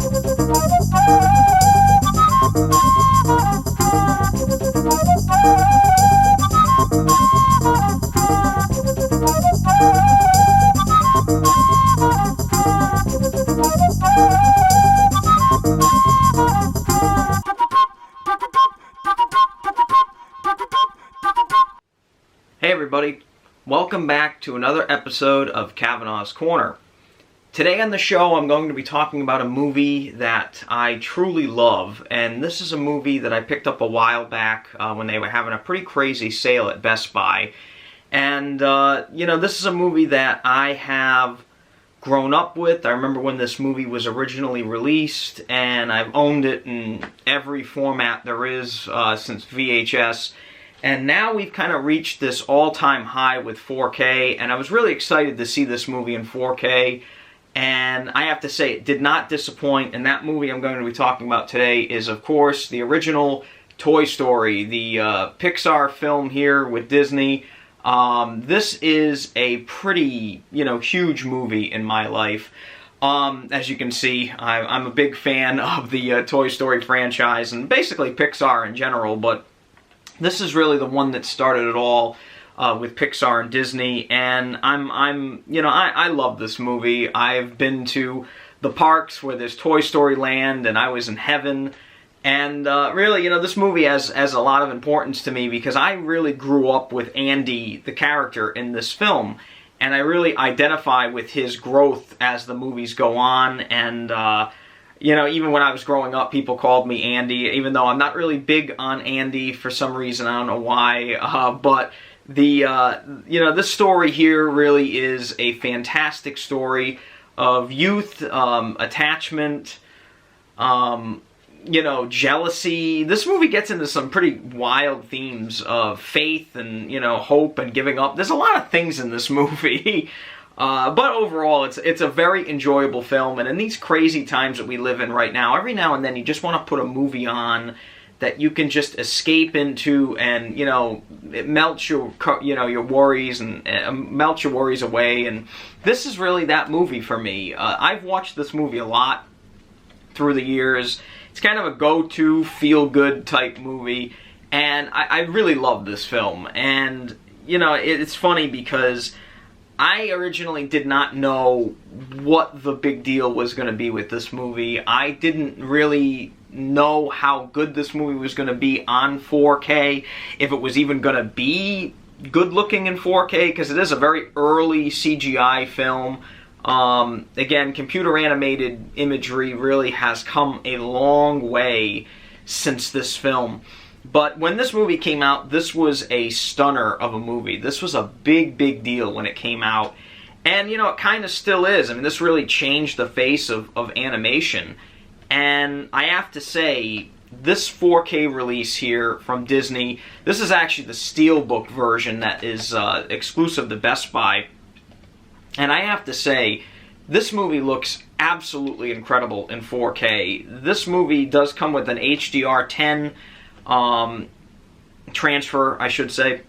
Hey everybody, welcome back to another episode of Kavanaugh's Corner. Today on the show I'm going to be talking about a movie that I truly love, and this is a movie that I picked up a while back when they were having a pretty crazy sale at Best Buy. And, this is a movie that I have grown up with. I remember when this movie was originally released, and I've owned it in every format there is since VHS. And now we've kind of reached this all-time high with 4K, and I was really excited to see this movie in 4K. And I have to say, it did not disappoint, and that movie I'm going to be talking about today is, of course, the original Toy Story, the Pixar film here with Disney. This is a pretty, huge movie in my life. As you can see, I'm a big fan of the Toy Story franchise, and basically Pixar in general, but this is really the one that started it all with Pixar and Disney, and I love this movie. I've been to the parks where there's Toy Story Land, and I was in heaven. And really, this movie has a lot of importance to me because I really grew up with Andy, the character in this film, and I really identify with his growth as the movies go on. And even when I was growing up, people called me Andy, even though I'm not really big on Andy for some reason. I don't know why, but this story here really is a fantastic story of youth, attachment, jealousy. This movie gets into some pretty wild themes of faith and, hope and giving up. There's a lot of things in this movie. But overall, it's a very enjoyable film, and in these crazy times that we live in right now, every now and then you just want to put a movie on that you can just escape into, and it melts your your worries and melts your worries away. And this is really that movie for me. I've watched this movie a lot through the years. It's kind of a go-to feel-good type movie, and I really love this film. And it's funny because I originally did not know what the big deal was going to be with this movie. I didn't really know how good this movie was going to be on 4K, if it was even going to be good looking in 4K, because it is a very early CGI film. Again, computer animated imagery really has come a long way since this film. But when this movie came out, this was a stunner of a movie. This was a big, big deal when it came out. And, it kind of still is. I mean, this really changed the face of animation. And I have to say, this 4K release here from Disney, this is actually the Steelbook version that is exclusive to Best Buy. And I have to say, this movie looks absolutely incredible in 4K. This movie does come with an HDR10 transfer, I should say.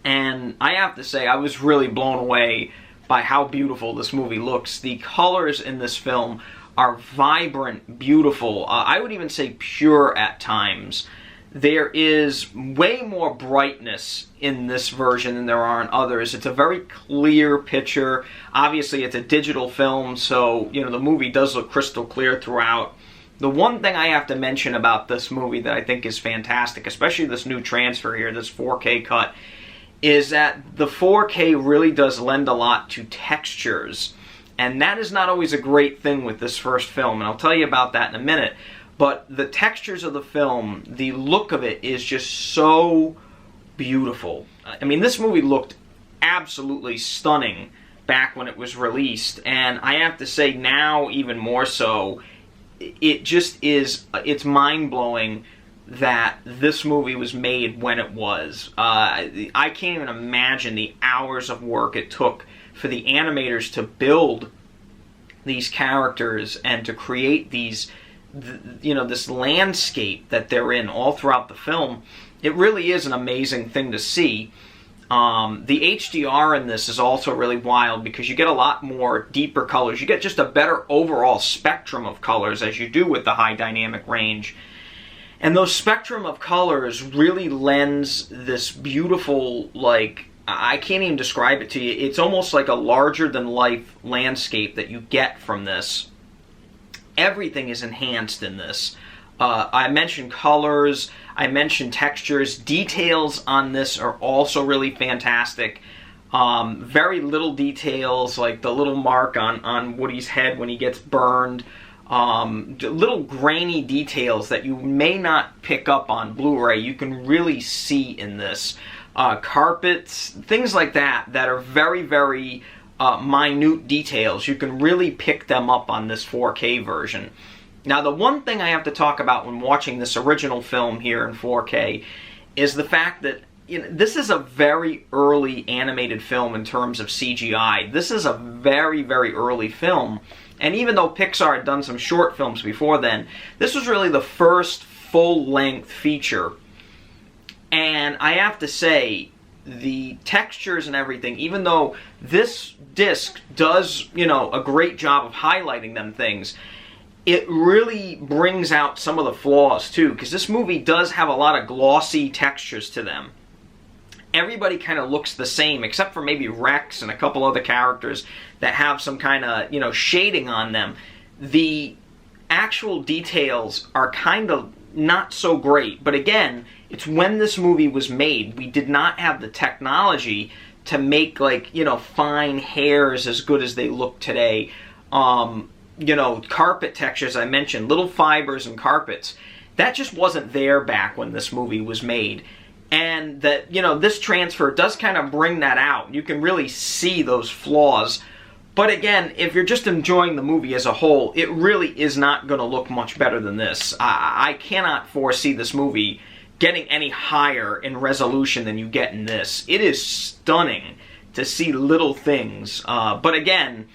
And I have to say, I was really blown away by how beautiful this movie looks. The colors in this film are vibrant, beautiful. I would even say pure at times. There is way more brightness in this version than there are in others. It's a very clear picture. Obviously, it's a digital film, so, the movie does look crystal clear throughout. The one thing I have to mention about this movie that I think is fantastic, especially this new transfer here, this 4K cut, is that the 4K really does lend a lot to textures. And that is not always a great thing with this first film, and I'll tell you about that in a minute. But the textures of the film, the look of it is just so beautiful. I mean, this movie looked absolutely stunning back when it was released, and I have to say now even more so. It just is, it's mind-blowing that this movie was made when it was. I can't even imagine the hours of work it took for the animators to build these characters and to create these, this landscape that they're in all throughout the film. It really is an amazing thing to see. The HDR in this is also really wild because you get a lot more deeper colors. You get just a better overall spectrum of colors as you do with the high dynamic range. And those spectrum of colors really lends this beautiful, like, I can't even describe it to you. It's almost like a larger-than-life landscape that you get from this. Everything is enhanced in this. I mentioned colors, I mentioned textures. Details on this are also really fantastic. Very little details, like the little mark on Woody's head when he gets burned. Little grainy details that you may not pick up on Blu-ray, you can really see in this. Carpets, things like that are very, very minute details. You can really pick them up on this 4K version. Now, the one thing I have to talk about when watching this original film here in 4K is the fact that this is a very early animated film in terms of CGI. This is a very, very early film. And even though Pixar had done some short films before then, this was really the first full-length feature. And I have to say, the textures and everything, even though this disc does, a great job of highlighting them things, it really brings out some of the flaws too, because this movie does have a lot of glossy textures to them. Everybody kind of looks the same, except for maybe Rex and a couple other characters that have some kind of, shading on them. The actual details are kind of not so great. But again, it's when this movie was made. We did not have the technology to make, like, fine hairs as good as they look today. Carpet textures, I mentioned, little fibers and carpets. That just wasn't there back when this movie was made. And that, this transfer does kind of bring that out. You can really see those flaws. But again, if you're just enjoying the movie as a whole, it really is not going to look much better than this. I cannot foresee this movie getting any higher in resolution than you get in this. It is stunning to see little things. But again,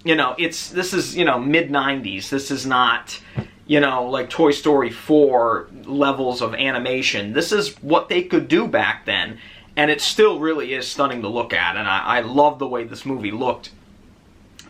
this is, mid-90s. This is not, like Toy Story 4 levels of animation. This is what they could do back then, and it still really is stunning to look at, and I love the way this movie looked.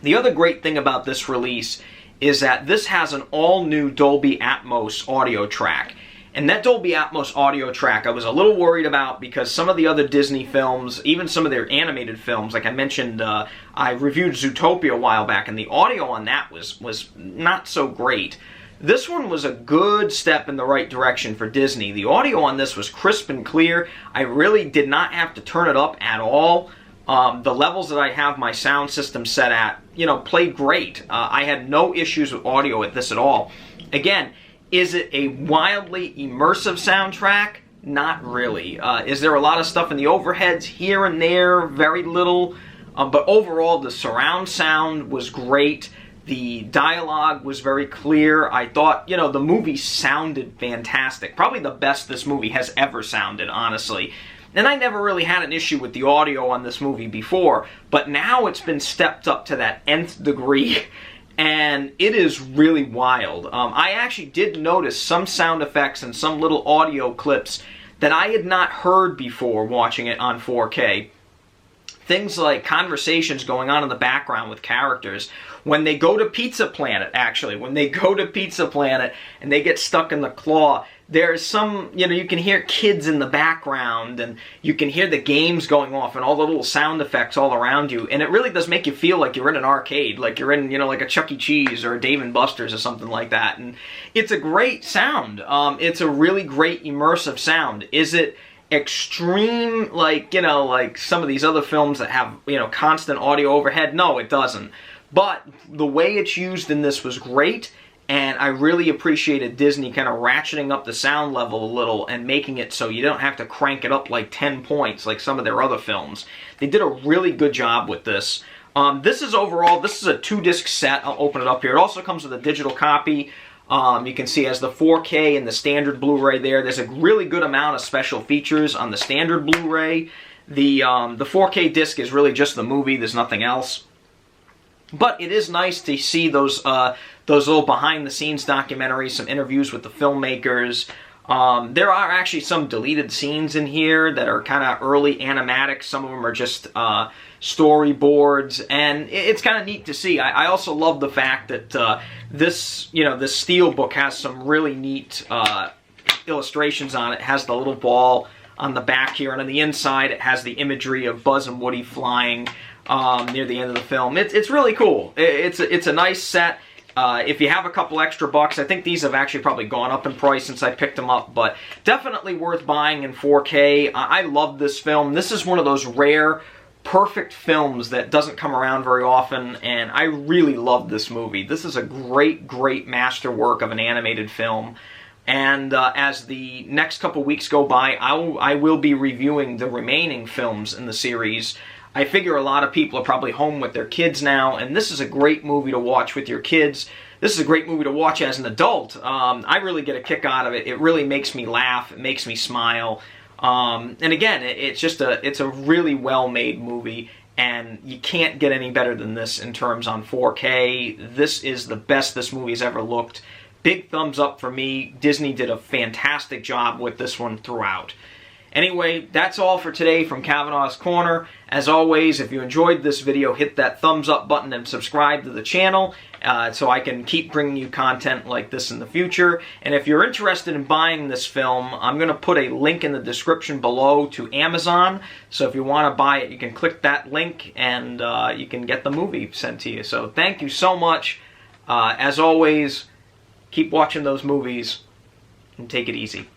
The other great thing about this release is that this has an all-new Dolby Atmos audio track. And that Dolby Atmos audio track I was a little worried about because some of the other Disney films, even some of their animated films, like I mentioned, I reviewed Zootopia a while back, and the audio on that was not so great. This one was a good step in the right direction for Disney. The audio on this was crisp and clear. I really did not have to turn it up at all. The levels that I have my sound system set at, played great. I had no issues with audio at this at all. Again, is it a wildly immersive soundtrack? Not really. Is there a lot of stuff in the overheads here and there? Very little. But overall, the surround sound was great. The dialogue was very clear. I thought, the movie sounded fantastic. Probably the best this movie has ever sounded, honestly. And I never really had an issue with the audio on this movie before, but now it's been stepped up to that nth degree, and it is really wild. I actually did notice some sound effects and some little audio clips that I had not heard before watching it on 4K. Things like conversations going on in the background with characters. When they go to Pizza Planet, actually, when they go to Pizza Planet and they get stuck in the claw, there's some, you can hear kids in the background, and you can hear the games going off and all the little sound effects all around you, and it really does make you feel like you're in an arcade, like you're in, like a Chuck E. Cheese or a Dave & Buster's or something like that, and it's a great sound. It's a really great immersive sound. Is it extreme, like some of these other films that have, constant audio overhead? No, it doesn't. But the way it's used in this was great, and I really appreciated Disney kind of ratcheting up the sound level a little and making it so you don't have to crank it up like 10 points like some of their other films. They did a really good job with this. This is a 2-disc set. I'll open it up here. It also comes with a digital copy. You can see it has the 4K and the standard Blu-ray there. There's a really good amount of special features on the standard Blu-ray. The 4K disc is really just the movie. There's nothing else. But it is nice to see those little behind-the-scenes documentaries, some interviews with the filmmakers. There are actually some deleted scenes in here that are kind of early animatic. Some of them are just storyboards, and it's kind of neat to see. I also love the fact that this steel book has some really neat illustrations on it. It has the little ball on the back here, and on the inside it has the imagery of Buzz and Woody flying near the end of the film. It's really cool. It's a nice set. If you have a couple extra bucks, I think these have actually probably gone up in price since I picked them up, but definitely worth buying in 4K. I love this film. This is one of those rare, perfect films that doesn't come around very often, and I really love this movie. This is a great, great masterwork of an animated film. And as the next couple weeks go by, I will be reviewing the remaining films in the series. I figure a lot of people are probably home with their kids now, and this is a great movie to watch with your kids. This is a great movie to watch as an adult. I really get a kick out of it. It really makes me laugh. It makes me smile. And again, it's a really well-made movie, and you can't get any better than this in terms on 4K. This is the best this movie's ever looked. Big thumbs up for me. Disney did a fantastic job with this one throughout. Anyway, that's all for today from Kavanaugh's Corner. As always, if you enjoyed this video, hit that thumbs up button and subscribe to the channel so I can keep bringing you content like this in the future. And if you're interested in buying this film, I'm going to put a link in the description below to Amazon. So if you want to buy it, you can click that link and you can get the movie sent to you. So thank you so much. As always, keep watching those movies and take it easy.